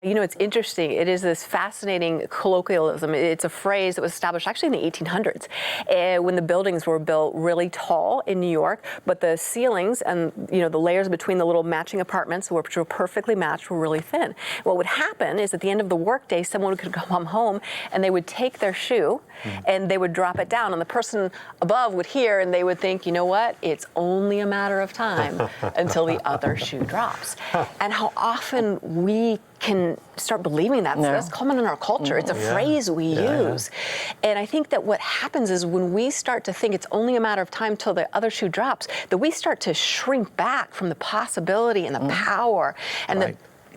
You know, it's interesting. It is this fascinating colloquialism. It's a phrase that was established actually in the 1800s when the buildings were built really tall in New York, but the ceilings and, the layers between the little matching apartments, which were perfectly matched, were really thin. What would happen is at the end of the workday, someone could come home and they would take their shoe and they would drop it down, and the person above would hear and they would think, you know what, it's only a matter of time until the other shoe drops. And how often we can start believing that. So that's common in our culture. It's a phrase we use. And I think that what happens is when we start to think it's only a matter of time till the other shoe drops, that we start to shrink back from the possibility and the power and the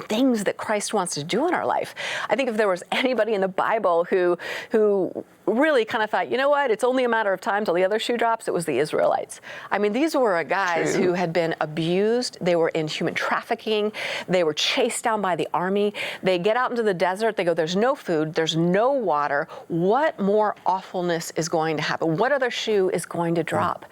things that Christ wants to do in our life. I think if there was anybody in the Bible who really kind of thought, you know what, it's only a matter of time till the other shoe drops, it was the Israelites. I mean, these were guys who had been abused. They were in human trafficking. They were chased down by the army. They get out into the desert. They go, there's no food. There's no water. What more awfulness is going to happen? What other shoe is going to drop?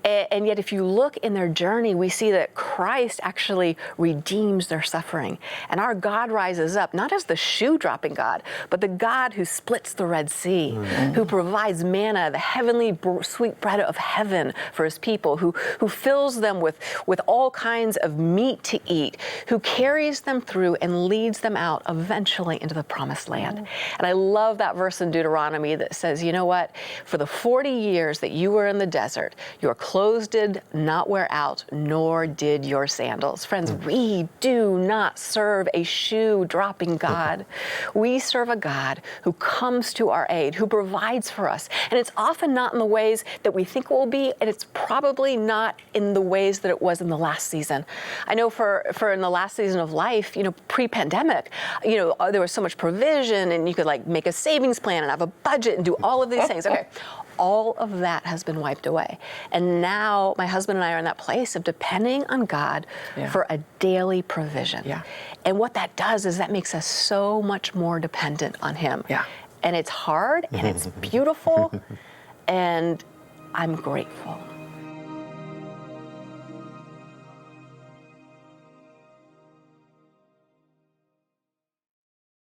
And yet, if you look in their journey, we see that Christ actually redeems their suffering. And our God rises up, not as the shoe-dropping God, but the God who splits the Red Sea, who provides manna, the heavenly sweet bread of heaven for his people, who fills them with all kinds of meat to eat, who carries them through and leads them out eventually into the promised land. And I love that verse in Deuteronomy that says, you know what, for the 40 years that you were in the desert, your clothes did not wear out, nor did your sandals. Friends, we do not serve a shoe-dropping God. We serve a God who comes to our aid, who provides for us. And it's often not in the ways that we think it will be, and it's probably not in the ways that it was in the last season. I know for in the last season of life, pre-pandemic, there was so much provision, and you could make a savings plan and have a budget and do all of these things. Okay. All of that has been wiped away. And now my husband and I are in that place of depending on God for a daily provision. And what that does is that makes us so much more dependent on him. And it's hard and it's beautiful, and I'm grateful.